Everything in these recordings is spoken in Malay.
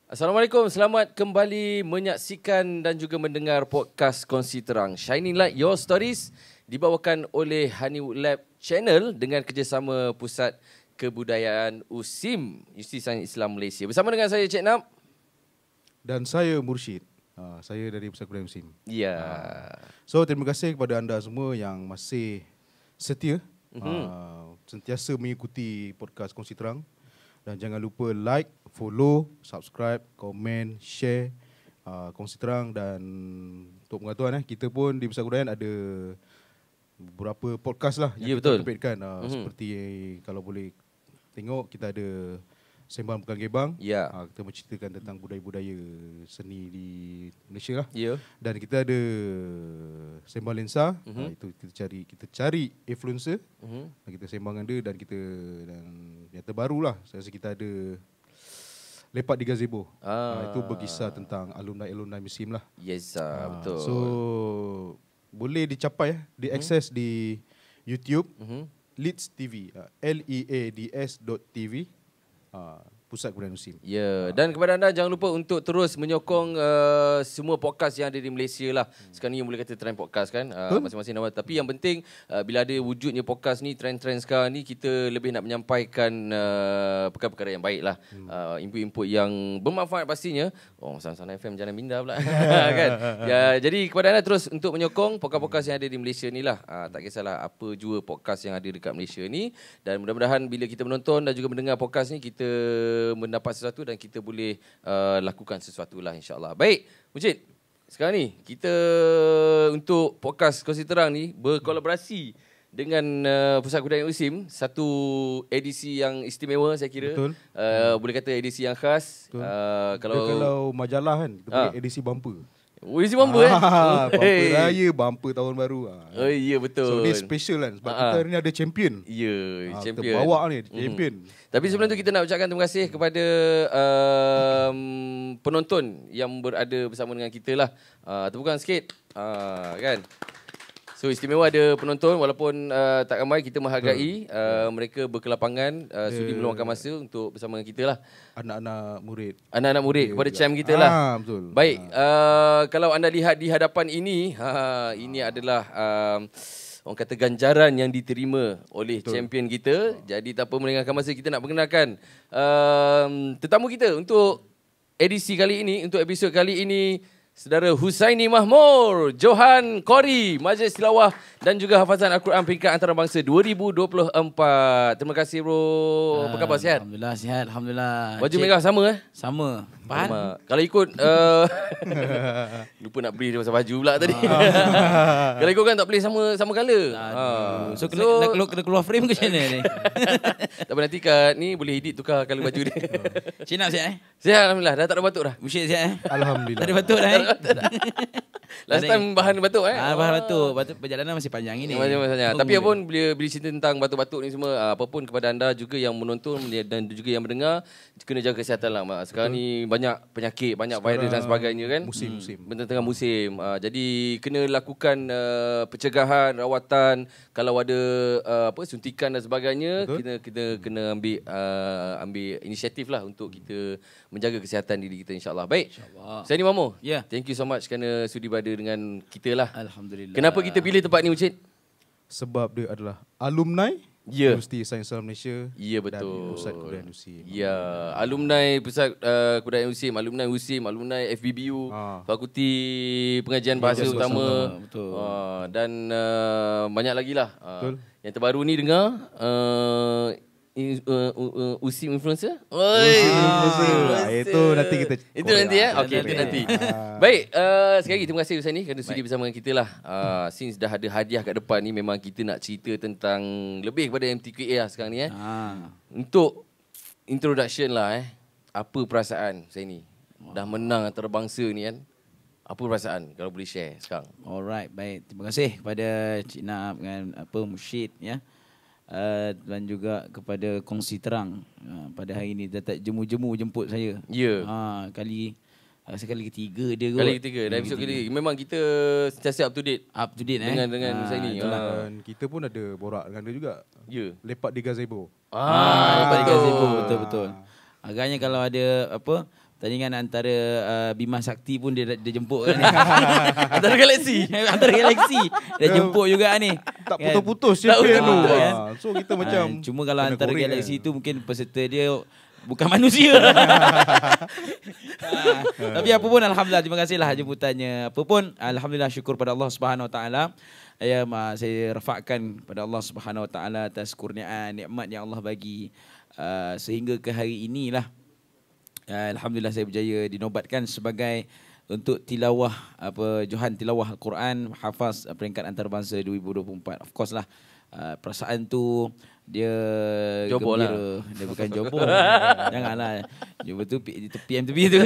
Assalamualaikum, selamat kembali menyaksikan dan juga mendengar podcast Kongsi Terang Shining Light Your Stories, dibawakan oleh Honeywood Lab Channel dengan kerjasama Pusat Kebudayaan USIM, Universiti Sains Islam Malaysia. Bersama dengan saya Cik Nap. Dan saya Mursyid. Saya dari Pusat Kebudayaan USIM. Ya. So terima kasih kepada anda semua yang masih setia, sentiasa mengikuti podcast Kongsi Terang. Dan jangan lupa like, follow, subscribe, komen, share Kongsi Terang. Dan untuk pengetahuan, kita pun di Pusat Kebudayaan ada beberapa podcast lah yang kita terbitkan. Seperti kalau boleh tengok, kita ada Sembang Bukan Gebang. Kita menceritakan tentang budaya-budaya seni di Malaysia lah. Dan kita ada Sembang Lensa. Itu kita cari influencer. Dan kita sembang dengan dia dan yang terbaru lah. Saya rasa kita ada Lepak di Gazebo. Itu berkisah tentang alumni musim lah. Yes, betul. So boleh dicapai, diakses di YouTube, Leads TV, leads.tv, Pusat Kebudayaan USIM. Dan kepada anda jangan lupa untuk terus menyokong semua podcast yang ada di Malaysia lah. Sekarang ni yang boleh kata trend podcast kan, masing-masing nama. Tapi yang penting bila ada wujudnya podcast ni, trend-trend sekarang ni, kita lebih nak menyampaikan perkara-perkara yang baik lah. Input-input yang bermanfaat pastinya. Sana FM jangan minda pula. Kan? Jadi kepada anda terus untuk menyokong podcast-podcast yang ada di Malaysia ni lah. Tak kisahlah apa jua podcast yang ada dekat Malaysia ni. Dan mudah-mudahan bila kita menonton dan juga mendengar podcast ni, kita mendapat sesuatu dan kita boleh lakukan sesuatu lah, insyaAllah. Baik, Mujid, sekarang ni kita untuk podcast Kongsi Terang ni berkolaborasi dengan Pusat Kebudayaan USIM. Satu edisi yang istimewa saya kira. Boleh kata edisi yang khas. Kalau majalah kan, kita boleh edisi bumper. Edisi bumper bumper raya, bumper tahun baru. Ya, betul. So ni special kan, sebab kita hari ni ada champion. Champion. Kita bawa ni champion. Tapi sebelum tu kita nak ucapkan terima kasih kepada penonton yang berada bersama dengan kita lah. Tepukan sikit, kan? So istimewa ada penonton, walaupun tak ramai, kita menghargai mereka berkelapangan, sudi meluangkan masa untuk bersama dengan kita lah. Anak-anak murid kepada champ kita lah. Betul. Baik, kalau anda lihat di hadapan ini, ini adalah orang kata ganjaran yang diterima oleh champion kita. Jadi tak apa melengahkan masa, kita nak perkenalkan tetamu kita untuk edisi kali ini, untuk episod kali ini, Saudara Husaini Mahmur, Johan Qori, Majlis Tilawah dan juga Hafazan Al-Quran peringkat antarabangsa 2024. Terima kasih bro. Apa khabar, sihat? Alhamdulillah sihat, alhamdulillah. Baju merah sama Sama. Faham? Kalau ikut lupa nak beli dia pasal baju pula tadi. Kalau ikut kan tak boleh sama color. So kena keluar frame ke macam mana ni? Tak apa, nanti kat ni boleh edit tukar color baju dia. Cik Nak sihat Sihat alhamdulillah, dah tak ada batuk dah. Musyid sihat Alhamdulillah. Tak ada batuk dah Last time bahan batuk bahan batuk. Perjalanan masih panjang ini. Macam-macamnya. Tapi apapun bila cerita tentang batuk-batuk ni semua, apapun kepada anda juga yang menonton dan juga yang mendengar, kena jaga kesihatan lah. Sekarang ni banyak penyakit, banyak virus dan sebagainya kan. Musim. Tengah musim. Jadi kena lakukan pencegahan, rawatan. Kalau ada suntikan dan sebagainya, kita kena ambil inisiatif lah untuk kita menjaga kesihatan diri kita, insyaAllah. Baik, saya ni Mamo. Thank you so much kerana sudi berada dengan kita lah. Alhamdulillah. Kenapa kita pilih tempat ni, Ucid? Sebab dia adalah alumni Universiti Sains Islam Malaysia. Betul. Dan Pusat Kebudayaan USIM. Alumni Pusat Kebudayaan USIM, alumni USIM, alumni FBBU, Fakulti Pengajian Bahasa Utama. Betul. Dan banyak lagi lah. Yang terbaru ni dengar USIM influencer. Itu nanti kita. Itu nanti ya. Okey, itu nanti. Baik, sekali lagi terima kasih Ustaz ni kerana sudi bersama dengan kita lah. Since dah ada hadiah kat depan ni, memang kita nak cerita tentang lebih kepada MTQA lah sekarang ni Untuk introduction lah apa perasaan saya ni? Dah menang antarabangsa ni kan. Apa perasaan kalau boleh share sekarang? Alright, baik. Terima kasih kepada Cik Nak dengan Musyid ya. Dan juga kepada Kongsi Terang pada hari ini datang jemu-jemu jemput saya. Kali ketiga dia kot. Kali ketiga dah episod ketiga. Memang kita sentiasa up to date dengan saya ni. Dan kita pun ada borak dengan dia juga. Lepak di Gazebo. Lepak di Gazebo, betul-betul. Agaknya kalau ada tandingan antara Bima Sakti pun dia jemput kan. Antara galaksi. Antara galaksi. Dia jemput juga ni. Tak Kan? putus-putus Tak champion tu. putus, kan? So kita macam Cuma kalau kena antara korek galaksi kan. tu mungkin peserta dia bukan manusia. Tapi apa pun alhamdulillah, terima kasihlah jemputannya. Apa pun alhamdulillah, syukur pada Allah Subhanahu Wa Taala. Saya rafakkan pada Allah Subhanahu Wa Taala atas kurniaan nikmat yang Allah bagi sehingga ke hari inilah. Alhamdulillah saya berjaya dinobatkan sebagai untuk tilawah Johan tilawah Al-Quran hafaz peringkat antarabangsa 2024. Of course lah, perasaan tu dia Jobol gembira. Dia bukan jobol. Janganlah. Jobol tu tepi tu.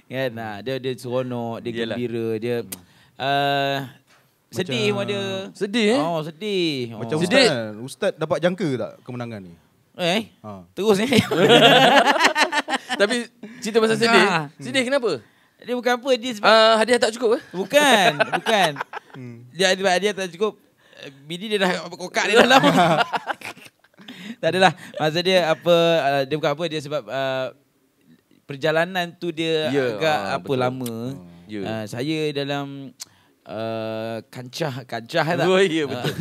Kan? Dia seronok, dia Yalah. gembira, dia sedih pun dia. Sedih Oh, sedih. Macam Oh. Ustaz kan? Ustaz dapat jangka tak kemenangan ni? Terus ni. Tapi cerita pasal sedih. Ah. Sedih kenapa? Dia bukan apa, dia sebab Hadiah tak cukup ke? bukan. Dia tak cukup. Bini dia dah kokak dia dalam. Tak adalah. Maksud dia dia bukan apa, dia sebab perjalanan tu dia agak betul. lama. Saya dalam kancah tak? Oh, ya, betul.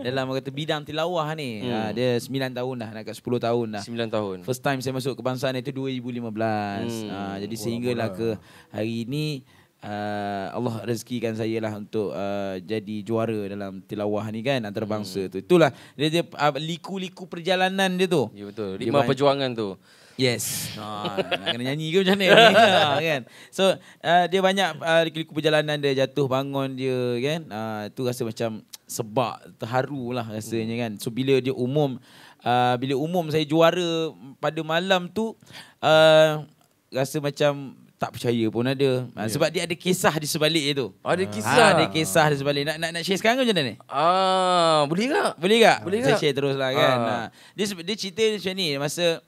Dalam kata bidang tilawah ni. Dia 9 tahun dah, nak kat 10 tahun dah. 9 tahun. First time saya masuk kebangsaan itu 2015. Jadi sehinggalah ke hari ini Allah rezekikan saya lah untuk jadi juara dalam tilawah ni kan, antarabangsa tu. Itulah dia liku-liku perjalanan dia tu. Ya betul. Ritma perjuangan tu. Yes. Nak kena nyanyi ke macam mana kan. So dia banyak liku-liku perjalanan dia, jatuh bangun dia kan. Tu rasa macam sebab terharu lah rasanya kan. So bila umum saya juara pada malam tu, rasa macam tak percaya pun ada. Sebab dia ada kisah di sebalik itu. Ada kisah. Ada kisah di sebalik. Nak share sekarang ke macam mana ni? Boleh tak? Boleh tak? Boleh Saya tak? share terus lah kan. Dia cerita macam ni. Masa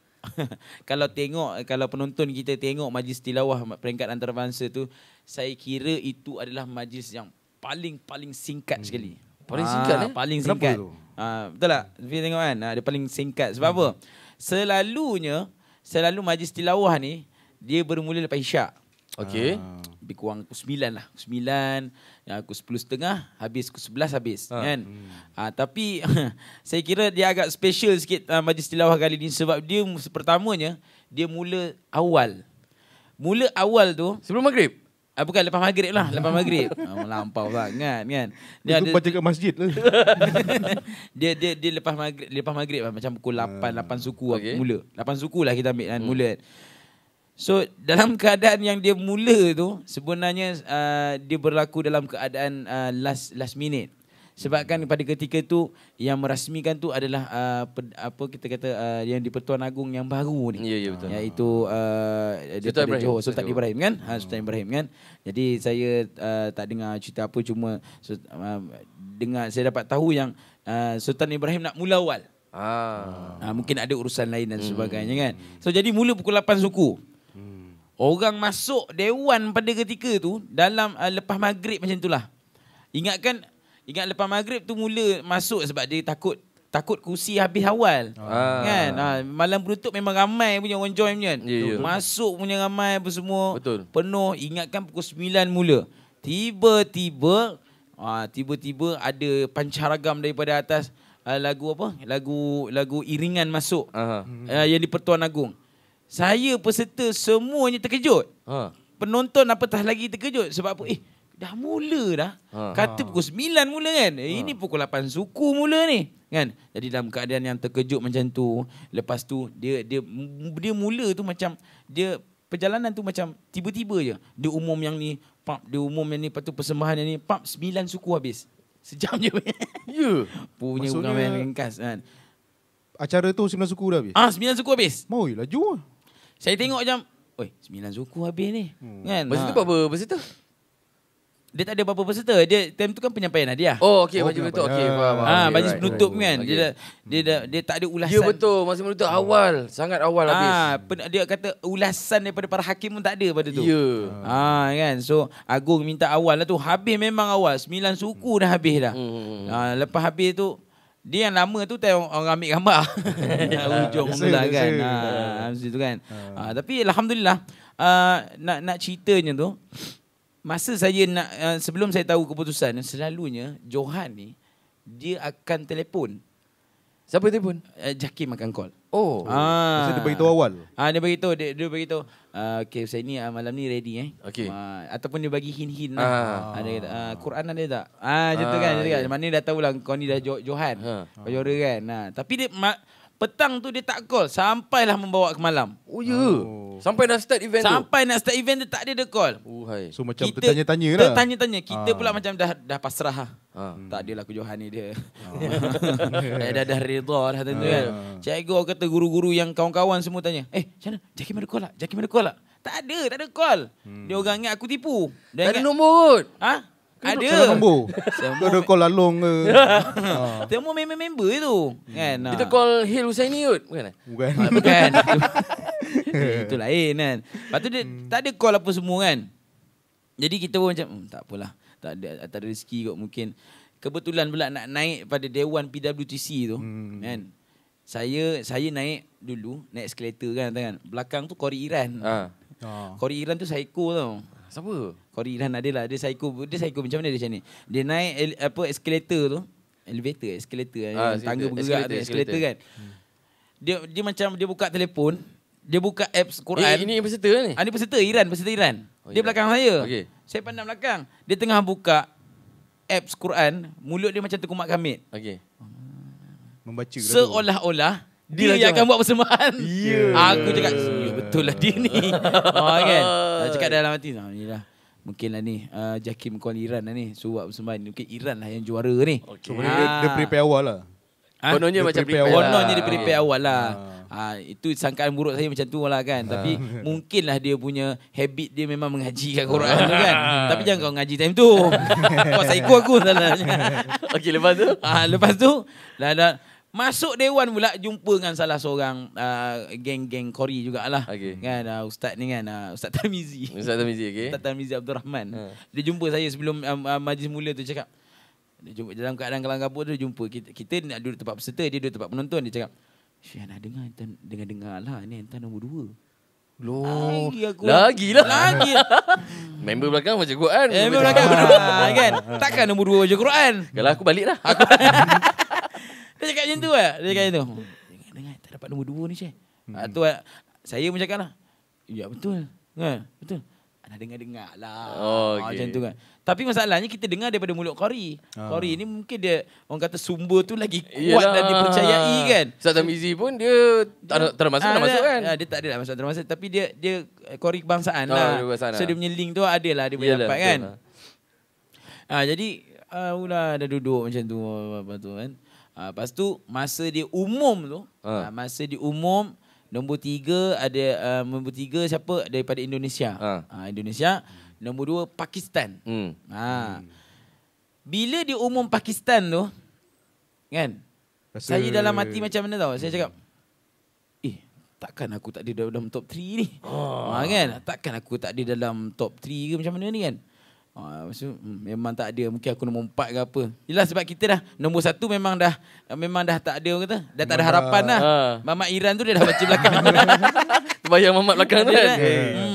kalau penonton kita tengok majlis tilawah peringkat antarabangsa tu, saya kira itu adalah majlis yang paling singkat sekali. Paling singkat Paling Kenapa singkat. tu? Betul tak? Fia tengok kan? Dia paling singkat. Sebab apa? Selalu majlis tilawah ni dia bermula lepas isyak. Okey. Lebih kurang pukul 9 lah. Pukul 9, pukul 10.30 habis, pukul 11 habis kan. Tapi saya kira dia agak special sikit majlis tilawah kali ni sebab dia pertamanya dia mula awal. Mula awal tu Sebelum maghrib? bukan lepas maghrib lah, lepas maghrib. Lampau sangat kan. Dia baca kat masjid lah. dia lepas maghrib lah, macam pukul 8 suku Okay. mula. 8 suku lah kita ambil kan mula. So dalam keadaan yang dia mula tu sebenarnya dia berlaku dalam keadaan last minute. Sebab kan pada ketika tu yang merasmikan tu adalah yang di Pertuan Agong yang baru ni. Ya betul. Iaitu Sultan Ibrahim. Johor, Sultan Ibrahim kan? Sultan Ibrahim kan. Jadi saya tak dengar cerita apa, cuma dengar, saya dapat tahu yang Sultan Ibrahim nak mula awal. Mungkin ada urusan lain dan sebagainya kan. So jadi mula pukul 8 suku. Orang masuk dewan pada ketika tu dalam lepas maghrib macam itulah. Ingat lepas maghrib tu mula masuk sebab dia takut kursi habis awal. Kan? Malam penutup memang ramai punya orang join punya. Ya. Masuk punya ramai apa semua. Betul. Penuh. Ingatkan pukul 9 mula. Tiba-tiba ada pancaragam daripada atas, lagu apa? Lagu iringan masuk. Yang di Pertuan Agong. Saya peserta semuanya terkejut. Penonton apatah lagi terkejut. Sebab apa? Dah mula dah. Kata pukul 9 mula kan. Ini pukul 8 suku mula ni. Kan? Jadi dalam keadaan yang terkejut macam tu, lepas tu dia mula tu macam dia perjalanan tu macam tiba-tiba je. Dia umum yang ni, lepas tu persembahan yang ni, 9 suku habis. Sejam je. Ya. Punya Maksudnya- bukan main ringkas kan. Acara tu 9 suku dah habis? 9 suku habis. Mau laju lah. Saya tengok macam, 9 suku habis ni. Kan? Masa tu berapa peserta? Dia tak ada apa-apa peserta. Dia time tu kan penyampaian hadiah. Oh, okey, baju kenapa? betul. Okey, faham. Majlis penutup kan. Okey. Dia tak ada ulasan. Ya betul, masa menutup awal, sangat awal habis. Dia kata ulasan daripada para hakim pun tak ada pada tu. Ya. Kan. So Agong minta awal lah tu. Habis memang awal. 9 suku dah habis dah. Lepas habis tu Dia yang lama tu orang ambil gambar. Ujung pula kan. Macam tu kan. Tapi alhamdulillah nak ceritanya tu, masa saya sebelum saya tahu keputusan, selalunya Johan ni dia akan telefon. Siapa telefon? Jakim akan call. Oh. Masa dia beritahu awal. Dia beritahu okay, saya ni malam ni ready Okay. Ataupun dia bagi hint-hint lah. Dia kata Quran ada tak? Macam tu kan. Mana dah tahulah kau ni dah Johan. Kau juara kan. Tapi dia petang tu dia tak call sampailah membawa ke malam. Oh ya. Sampai nak start event tu. Sampai nak start event tu tak ada call. Hai. So macam tertanya-tanya lah. Tertanya-tanya. Kita pula macam dah pasrah lah. Tak adalah aku Johan ni dia. Dah reda dah tentu kan. Cikgu kata guru-guru yang kawan-kawan semua tanya, macam mana? Jakim ada call tak? Jakim ada call tak? Tak ada call. Dia orang ingat aku tipu. Tak ada nombor kot. Ada. Salah nombor. Kau ada call Along ke? Semua member tu. Kan? Kita call Hil Husaini kot. Bukan? Bukan. Bukan. Itu lain kan. Lepas tu dia tak ada call apa semua kan. Jadi kita pun macam tak apalah. Tak ada rezeki kot mungkin. Kebetulan pula nak naik pada Dewan PWTC tu kan. Saya naik dulu, naik eskalator kan. Belakang tu Kori Iran. Kori Iran tu psycho tau. Siapa? Kori Iran adalah dia psycho macam mana dia macam ni. Dia naik eskalator tu, eskalator tangga bergerak tu, eskalator kan. Dia macam dia buka telefon, dia buka apps Quran. Ini peserta ni? Ini peserta Iran. Dia belakang saya. Okay. Saya pandang belakang. Dia tengah buka apps Quran, mulut dia macam terkumat kamit. Okay. Membaca dah tu. Seolah-olah dia yang akan buat persembahan. Aku cakap, betul lah dia ni. Kan? Cakap dalam hati, ni lah. Mungkin lah ni Jakim call Iran lah ni, suruh buat persembahan. Mungkin Iran lah yang juara ni. So dia prepare awal lah. Kononnya macam prepare. Kononnya dia prepare awal lah. Itu sangkaan buruk saya macam tu lah kan. Tapi mungkinlah dia punya habit dia memang mengaji kat Quran tu kan. Tapi jangan kau ngaji time tu. Kau psycho aku salahnya. Okey, lepas tu? Lepas tu masuk dewan pula, jumpa dengan salah seorang geng-geng Kori jugalah. Kan ustaz ni kan, Ustaz Tarmizi. Okey. Ustaz Tarmizi Abdul Rahman. Dia jumpa saya sebelum majlis mula tu, cakap. Dia jumpa dalam keadaan kelang kabut tu, jumpa kita nak duduk tempat peserta, dia duduk tempat penonton. Dia cakap, Syah nak dengar lah ni, entah nombor 2. Loh. Lagi lah. Member belakang baca Quran. Member belakang kan. Takkan nombor 2 baca Quran. Kalau aku balik lah. Dia cakap macam tu lah. Dia cakap macam tu. Dengar tak dapat nombor 2 ni Syah. Tu saya pun cakap lah. Ya betul. Betul. Nak dengar lah. Macam tu kan. Tapi masalahnya kita dengar daripada mulut Qari. Qari ni mungkin dia, orang kata sumber tu lagi kuat dan dipercayai kan. Ustaz Tamizi pun dia termasuk kan. Dia tak ada lah termasuk. Tapi dia Qari kebangsaan lah. So dia punya link tu ada lah dia boleh dapat kan. Jadi dah duduk macam tu apa tu kan. Lepas tu masa dia umum tu, nombor 3 ada nombor 3 siapa daripada Indonesia. Indonesia. Nombor 2 Pakistan. Bila dia umum Pakistan tu kan, saya dalam hati macam mana tahu? Saya cakap, takkan aku tak ada dalam top 3 ni. Kan? Takkan aku tak ada dalam top 3 ke macam mana ni kan? Memang tak ada. Mungkin aku nombor 4 ke apa. Yelah sebab kita dah nombor 1 memang dah tak ada, kata dah tak ada harapan lah. Mamat Iran tu dia dah baca belakang. Bayang Mamat belakang tu kan.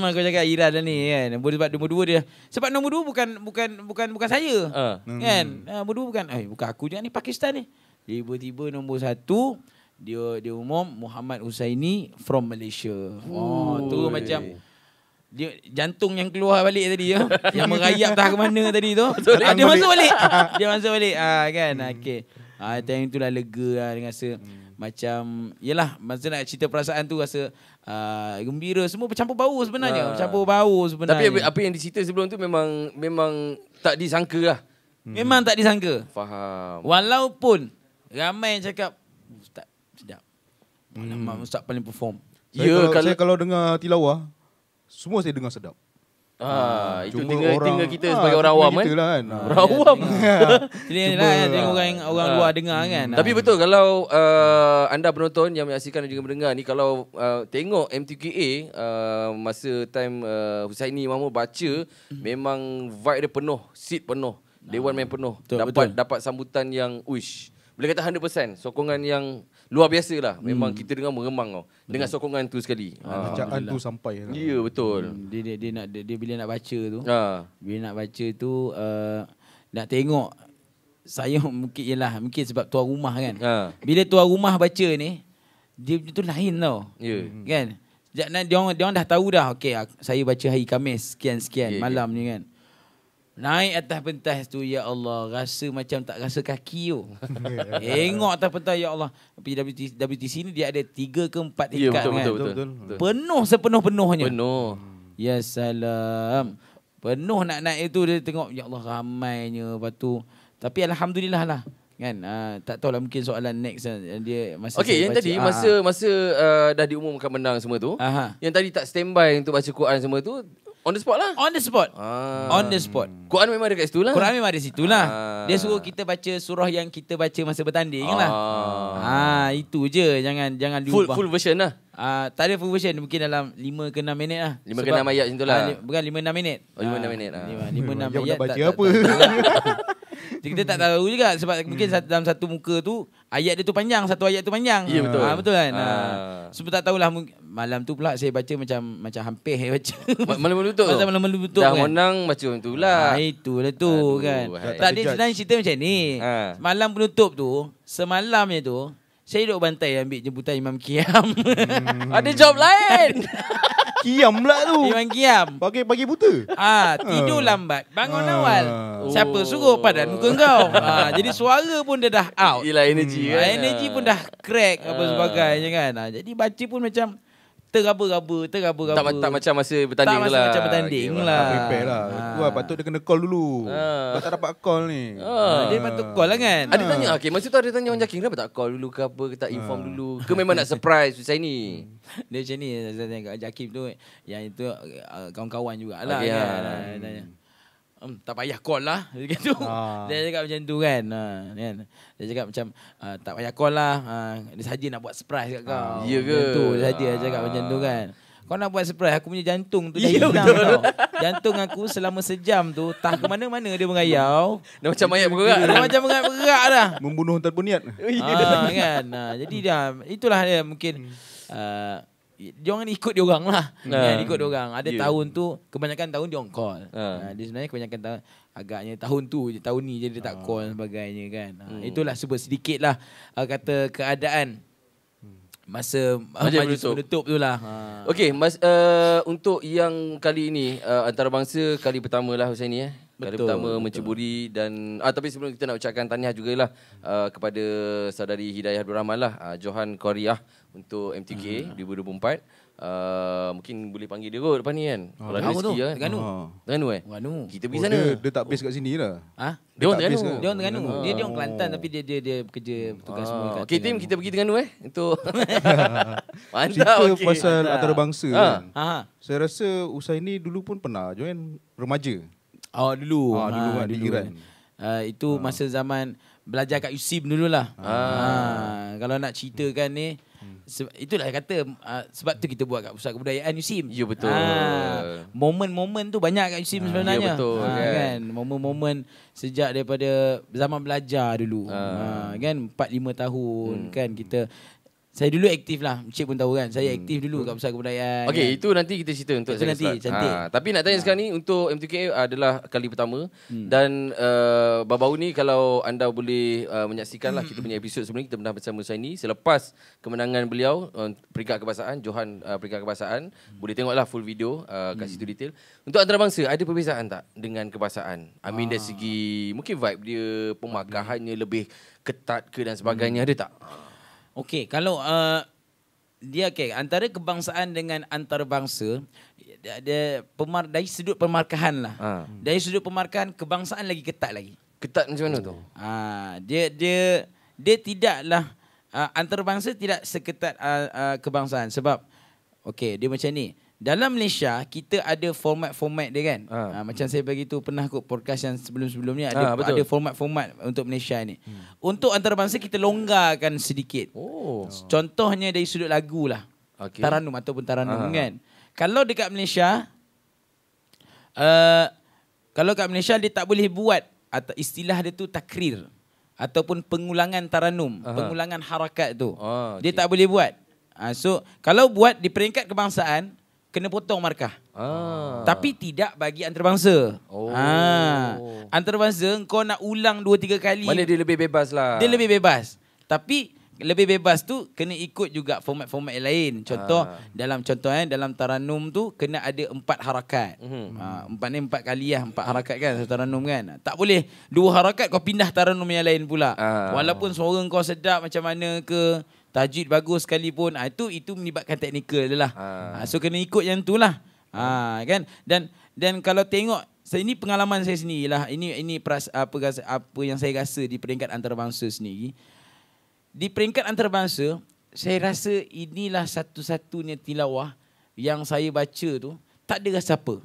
Aku cakap Iran dah ni kan. Sebab nombor 2 dia. Sebab nombor 2 bukan saya. Kan? Nombor 2 bukan aku juga ni, Pakistan ni. Tiba-tiba nombor 1 dia umum Muhammad Husaini from Malaysia. Tu macam dia jantung yang keluar balik tadi yang merayap tak ke mana tadi tu. Dia masuk balik. Kan. Okey. Time tu dah lega lah. Dia rasa macam yelah, masa nak cerita perasaan tu rasa gembira, semua bercampur bau sebenarnya. Tapi apa yang dicerita sebelum tu memang tak disangka lah. Memang tak disangka. Faham. Walaupun ramai yang cakap Ustaz sedap. Ustaz paling perform. Saya kalau dengar tilawah, semua saya dengar sedap. Itu tinggal kita sebagai orang awam kan. Orang awam. Orang luar dengar kan. Tapi betul kalau anda penonton yang menyaksikan dan juga mendengar ni, kalau tengok MTQA masa time Husaini Mahmud baca, memang vibe dia penuh, seat penuh, dewan main penuh. Dapat sambutan yang boleh kata 100% sokongan yang luar biasa lah. Memang kita dengar meremang tau dengan sokongan tu sekali. Bacaan tu sampai lah. Ya, betul. Dia bila nak baca tu. Bila nak baca tu nak tengok saya mungkin sebab tuan rumah kan. Bila tuan rumah baca ni dia tu lain tau. Kan? Dia orang dah tahu dah. Okey, saya baca hari Khamis sekian malam ni kan. Naik atas pentas tu, ya Allah, rasa macam tak rasa kaki tu. Tengok atas pentas, ya Allah. WTC ni dia ada 3 ke 4 tingkat kan. Betul. Penuh sepenuh-penuhnya. Penuh. Ya salam. Penuh nak naik itu dia tengok, ya Allah ramainya. Lepas tu, tapi alhamdulillah lah. Kan tak tahulah mungkin soalan next dia masa okey, yang baca, tadi masa dah diumumkan menang semua tu, yang tadi tak standby untuk baca Quran semua tu, on the spot lah. On the spot. Quran memang ada kat situ lah. Quran memang ada situ lah. Dia suruh kita baca surah yang kita baca masa bertanding lah. Itu je. Jangan diubah. Full version lah. Tak ada full version. Mungkin dalam 5 ke 6 minit lah. 5 ke 6 ayat macam tu lah. Bukan 5-6 minit. 5-6 minit. 5-6 ayat. Baca apa? Kita tak tahu juga sebab mungkin dalam satu muka tu ayat dia tu panjang, satu ayat tu panjang. Ya, betul. Betul kan? Sebab tak tahulah malam tu pula saya baca macam hampir saya baca. Malam betul. Malam betul dah kan. menang baca macam tu lah. Itulah tu kan. Tak ada sebenarnya cerita macam ni. Malam penutup tu, semalamnya tu saya duduk bantai ambil jemputan Imam Qiyam. Ada job lain. Kiam pula tu. Imam Qiyam. Pagi buta. Tidur lambat, bangun awal. Siapa suruh padan muka kau? Jadi suara pun dia dah out. Yelah, energi kan. Energi pun dah crack apa sebagainya kan. Jadi baca pun macam tergaba-gaba. Tak macam masa bertanding tak lah. macam bertanding lah. Prepare lah. Patut dia kena call dulu. Tak dapat call ni. Dia patut call lah kan. Ada tanya, masa tu ada tanya orang Jaking, kenapa tak call dulu ke apa, ke tak inform dulu, ke memang nak surprise saya ni? Dia macam ni, saya tanya kat Jakim tu, yang itu kawan-kawan jugalah Okay, kan. Tanya, tak payah call lah. Dia kata, dia cakap macam tu kan. Dia cakap macam tak payah call lah. Dia saja nak buat surprise kat kau. Ya ke? Tu dia saja cakap macam tu kan. Kau nak buat surprise, aku punya jantung tu dah hilang tau. Jantung aku selama sejam tu tak ke mana-mana dia merayau. Dah macam mayat bergerak. Dia macam bergerak dah. Membunuh tanpa niat. Kan. Jadi itulah dia mungkin jangan ikut dia orang lah. Ikut dia orang. Ada tahun tu kebanyakan tahun dia orang call. Dia sebenarnya kebanyakan tahun agaknya tahun tu je, tahun ni je dia tak call sebagainya kan. Itulah sebab sedikit lah kata keadaan masa majlis menutup tu lah. Okey, untuk yang kali ini antarabangsa kali pertama lah Husaini Kali pertama menceburi dan tapi sebelum kita nak ucapkan tahniah jugalah kepada saudari Hidayah Abdul Rahman lah, Johan Korea untuk MTK 2024. Mungkin boleh panggil dia kot depan ni kan. Kalau ada rezeki lah. Terengganu. Kita pergi sana. Dia tak base kat sini lah. Dia orang Terengganu. Dia orang Terengganu. Dia orang Kelantan tapi dia bekerja bertugas semua kat Okey, tim kita pergi Terengganu untuk mantap. Cerita pasal antarabangsa kan. Saya rasa Husaini dulu pun pernah join remaja. Dulu kan di Iran. Itu masa zaman belajar kat USIM dululah. Kalau nak ceritakan ni itulah kata sebab tu kita buat kat Pusat Kebudayaan USIM. Ya, betul. Momen-momen tu banyak kat USIM sebenarnya. Ya, betul kan. Momen-momen sejak daripada zaman belajar dulu. Kan 4-5 tahun kan kita. Saya dulu aktif lah. Encik pun tahu kan. Saya aktif dulu kat Pusat Kebudayaan. Okey, kan. itu nanti kita cerita untuk itu nanti cantik. Tapi nak tanya sekarang ni untuk MTK adalah kali pertama dan baru-baru ni kalau anda boleh menyaksikan lah kita punya episod sebelum ni kita pernah bersama Husaini selepas kemenangan beliau peringkat kebangsaan Johan peringkat kebangsaan. Boleh tengoklah full video kat situ detail. Untuk antarabangsa ada perbezaan tak dengan kebangsaan? I mean dari segi mungkin vibe dia, pemagahannya lebih ketat ke dan sebagainya, ada tak? Okey, kalau dia antara kebangsaan dengan antarabangsa dia dari sudut pemarkahan lah. Dari sudut pemarkahan kebangsaan lagi ketat lagi. Ketat macam mana tu? Dia tidaklah antarabangsa tidak seketat kebangsaan sebab okey, dia macam ni. Dalam Malaysia kita ada format-format dia kan. Macam saya bagi tu pernah kot podcast yang sebelum-sebelum ni ada format-format untuk Malaysia ni. Untuk antarabangsa kita longgarkan sedikit. Contohnya dari sudut lagu lah. Taranum ataupun taranum kan. Kalau dekat Malaysia kalau kat Malaysia dia tak boleh buat atau istilah dia tu takrir. ataupun pengulangan taranum, pengulangan harakat tu. Dia okey. tak boleh buat. So kalau buat di peringkat kebangsaan kena potong markah. Tapi tidak bagi antarabangsa. Antarabangsa kau nak ulang 2-3 kali. Mana dia lebih bebas lah. Dia lebih bebas. Tapi lebih bebas tu kena ikut juga format-format yang lain. Contoh dalam taranum tu kena ada 4 harakat. 4 ni 4 kali lah, 4 harakat kan satu taranum kan. Tak boleh 2 harakat kau pindah taranum yang lain pula. Walaupun suara kau sedap macam mana ke, tajwid bagus sekalipun, itu melibatkan teknikal dia lah. So kena ikut yang tu lah. Kan? Dan kalau tengok, ini pengalaman saya sendirilah. Ini apa yang saya rasa di peringkat antarabangsa sendiri. Di peringkat antarabangsa, saya rasa inilah satu-satunya tilawah yang saya baca tu tak ada rasa apa.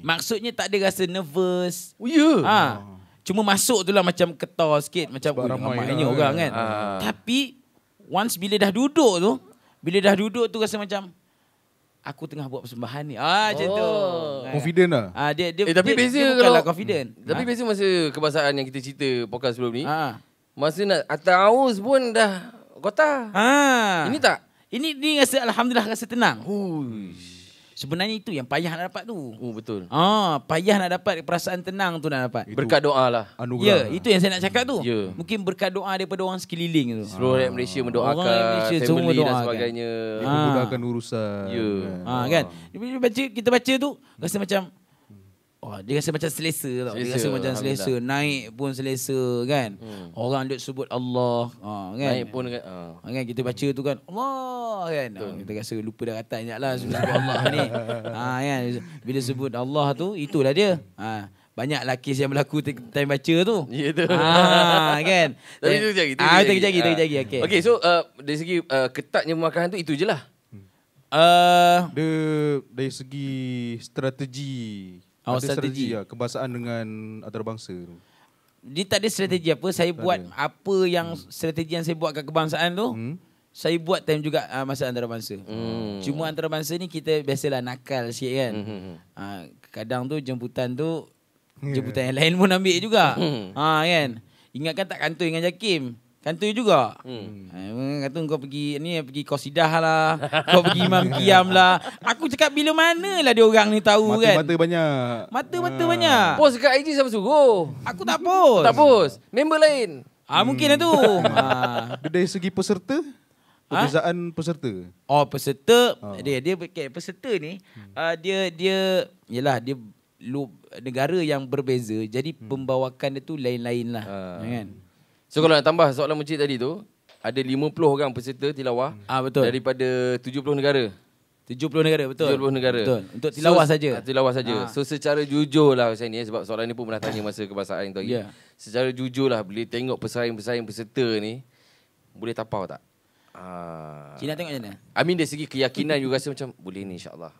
Maksudnya tak ada rasa nervous. Oh ya. Cuma masuk tu lah macam ketar sikit, macam ramainya orang kan. Tapi once bila dah duduk tu rasa macam aku tengah buat persembahan ni. Macam tu. Confident lah. Tapi beza dia bukanlah confident. Tapi beza masa kebangsaan yang kita cerita podcast sebelum ni. Masa nak atas pun dah kota. Ini tak? Ini rasa alhamdulillah rasa tenang. Sebenarnya itu yang payah nak dapat tu. Betul. Payah nak dapat perasaan tenang tu nak dapat. Berkat doa lah. Ya, itu yang saya nak cakap tu. Ya. Mungkin berkat doa daripada orang sekeliling tu. Seluruh rakyat Malaysia mendoakan, Orang Malaysia semua family dan doakan. sebagainya. Memudahkan urusan. Ya. Kan? Kita baca tu rasa macam dia rasa macam selesa tau. Dia rasa macam selesa. Naik pun selesa kan. Orang duk sebut Allah. Kan? Naik pun kan. Kan kita baca tu kan Allah kan. Kita rasa lupa daratan sekejap lah sebut Allah ni. Kan? Bila sebut Allah tu itulah dia. Banyaklah kes yang berlaku time baca tu. Ya tu. Kan. Tapi itu kejap lagi. Okay, so dari segi ketatnya pemakaran tu itu je lah. Dia dari segi strategi. Strategi kebangsaan dengan antarabangsa tu. Dia tak ada strategi apa. Saya buat apa yang strategi yang saya buat kat kebangsaan tu. Saya buat time juga masa antarabangsa. Cuma antarabangsa ni kita biasalah nakal sikit kan. Kadang tu jemputan yang lain pun ambil juga. Kan. Ingatkan tak kantoi dengan Jakim. Kantoi juga. Kata kau pergi qasidah lah. Kau pergi imam qiyam lah. Aku cakap bila mana lah dia orang ni tahu kan. Mata banyak. Mata banyak. Post kat IG siapa suruh? Aku tak post. Tak post. Member lain. Mungkin lah tu. Dia dari segi peserta, perbezaan peserta. Peserta. Dia peserta ni dia yalah dia negara yang berbeza. Jadi pembawakan dia tu lain-lain lah. Kan. So kalau nak tambah soalan Encik tadi tu, ada 50 orang peserta tilawah. Betul. Daripada 70 negara. 70 negara, betul. 70 negara. Betul. Untuk tilawah saja. Tilawah saja. So secara jujur lah saya ni, sebab soalan ni pun pernah tanya masa kebangsaan tu lagi. Secara jujur lah, boleh tengok pesaing-pesaing peserta ni, boleh tapau tak? Cina tengok macam mana? I mean dari segi keyakinan you rasa macam boleh ni insyaAllah.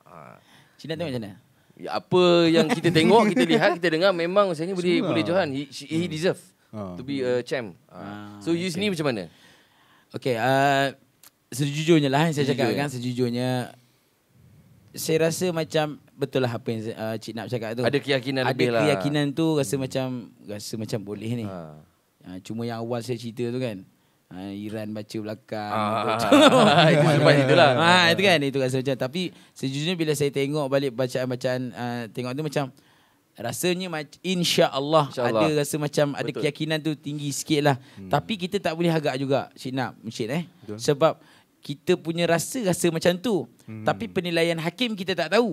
Cina tengok macam mana? Ya, apa yang kita tengok, kita lihat, kita dengar, memang saya ni boleh johan. He deserve to be a champ. So you sendiri macam mana? Okay, sejujurnya lah saya cakap kan, sejujurnya saya rasa macam betul lah apa yang Cik Nap cakap tu. Ada keyakinan lebih lah. Ada keyakinan tu rasa macam boleh ni. Cuma yang awal saya cerita tu kan, Iran baca belakang. Itu sebab itulah. Itu kan, itu rasa macam. Tapi sejujurnya bila saya tengok balik bacaan-bacaan, tengok tu macam rasanya insya-Allah ada rasa macam ada keyakinan tu tinggi sikit lah. Tapi kita tak boleh agak juga Cik Nap, sebab kita punya rasa macam tu. Tapi penilaian hakim kita tak tahu.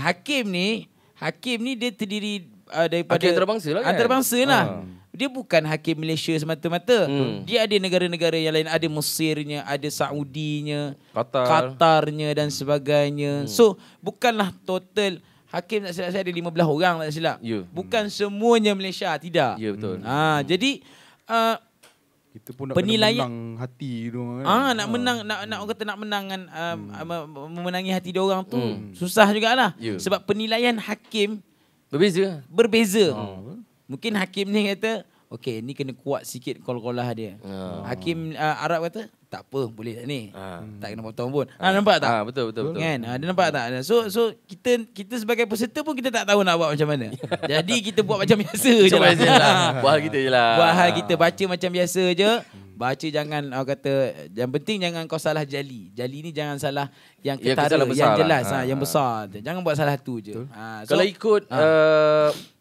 Hakim ni dia terdiri daripada hakim antarabangsa lah kan? Antarabangsa lah. Dia bukan hakim Malaysia semata-mata. Dia ada negara-negara yang lain. Ada Mesirnya, ada Saudinya, Qatarnya dan sebagainya. So bukanlah total hakim, tak silap saya ada 15 orang tak silap. Bukan semuanya Malaysia, tidak. Ya betul. Jadi kita pun nak penilaian menang hati tu kan. Nak menang, nak orang kata nak menangan memenangi hati dia orang tu susah jugalah. Sebab penilaian hakim berbeza. Mungkin hakim ni kata okey, ni kena kuat sikit qol-qolah dia. Hakim Arab kata tak apa, boleh tak ni? Tak kena potong pun. Nampak tak? Betul. Kan? Dia nampak tak? So kita sebagai peserta pun kita tak tahu nak buat macam mana. Jadi kita buat macam biasa je lah. Buat hal kita je lah. Buat hal kita, baca macam biasa je. Baca jangan, orang kata, yang penting jangan kau salah jali. Jali ni jangan salah yang ketara, yang jelas, yang besar. Jangan buat salah tu je. Kalau ikut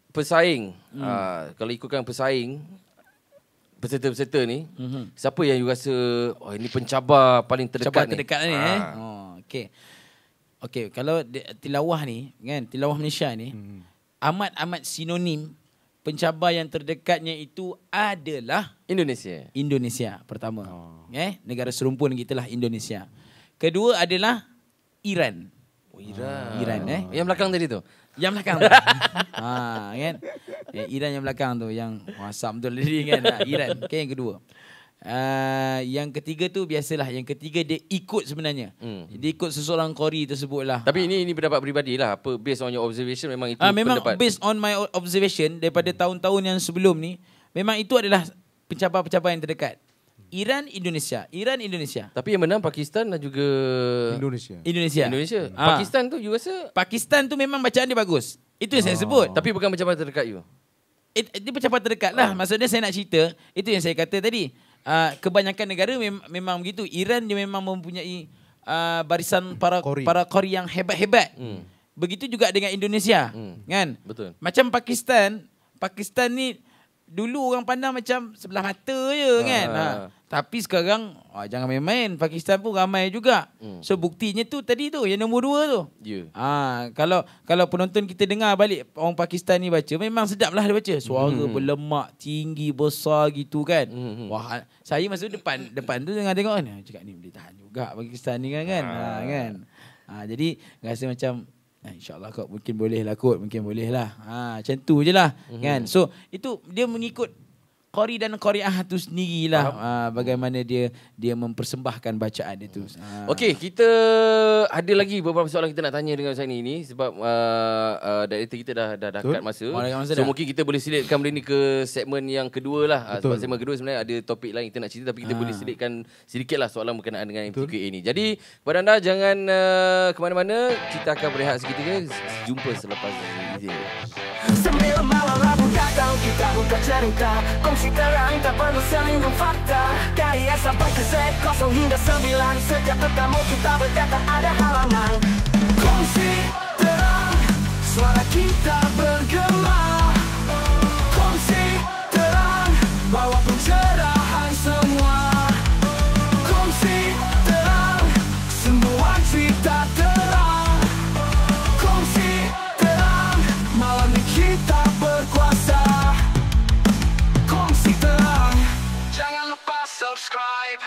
pesaing, kalau ikutkan pesaing, peserta-peserta ni, siapa yang you rasa ini pencabar paling terdekat ni? Terdekat ni Okey, kalau tilawah ni kan, tilawah Malaysia ni amat sinonim. Pencabar yang terdekatnya itu adalah Indonesia pertama. Negara serumpun kita lah Indonesia. Kedua adalah Iran. Iran Yang belakang tadi tu. Yang belakang tu. Kan? Iran yang belakang tu yang asam betul tadi kan. Iran. Yang kedua. Yang ketiga tu biasalah. Yang ketiga dia ikut sebenarnya. Dia ikut seseorang Qori tersebut lah. Tapi ini pendapat peribadi lah. Apa based on your observation memang itu memang pendapat. Based on my observation daripada tahun-tahun yang sebelum ni, memang itu adalah pencabar-pencabar yang terdekat. Iran, Indonesia. Tapi yang menang Pakistan dan juga Indonesia. Pakistan tu you rasa? Pakistan tu memang bacaan dia bagus. Itu yang saya sebut. Tapi bukan pencabar terdekat you. Dia pencabar terdekat lah. Maksudnya saya nak cerita, itu yang saya kata tadi. Kebanyakan negara memang begitu. Iran dia memang mempunyai barisan para Qori yang hebat-hebat. Begitu juga dengan Indonesia. Kan? Betul. Macam Pakistan ni dulu orang pandang macam sebelah mata je kan. Tapi sekarang jangan main-main. Pakistan pun ramai juga. So buktinya tu tadi tu yang nombor 2 tu. Kalau penonton kita dengar balik orang Pakistan ni baca, memang sedap lah dia baca. Suara berlemak, tinggi, besar gitu kan. Wah, saya masa depan tu tengok ni, cakap ni boleh tahan juga Pakistan ni kan. Kan. Jadi rasa macam InsyaAllah kot mungkin boleh lah. Macam tu je lah kan. So itu dia mengikut Qori dan Qori'ah tu sendirilah. Bagaimana dia mempersembahkan bacaan itu. Okey, kita ada lagi beberapa soalan kita nak tanya dengan Ustaz ni sebab director kita dah kat masa. So mungkin kita boleh selitkan benda ni ke segmen yang kedua lah. Sebab segmen kedua sebenarnya ada topik lain kita nak cerita, tapi kita boleh selitkan sedikit lah soalan berkenaan dengan MTQA ni. Jadi kepada anda jangan ke mana-mana, kita akan berehat seketika. Jumpa selepas ini. Sambil malam Rabu datang, kita buka cerita, kongsi terang, tak perlu selingkuh fakta. KIS sampai ke Z, 0 hingga 9, setiap tetamu kita berkata ada halangan. Kongsi terang, suara kita bergema. Kongsi terang, bawa pencerahan semua. Kongsi terang, semua cerita terang. Kongsi terang, malam ini kita berkuasa. Kongsi terang, jangan lupa subscribe.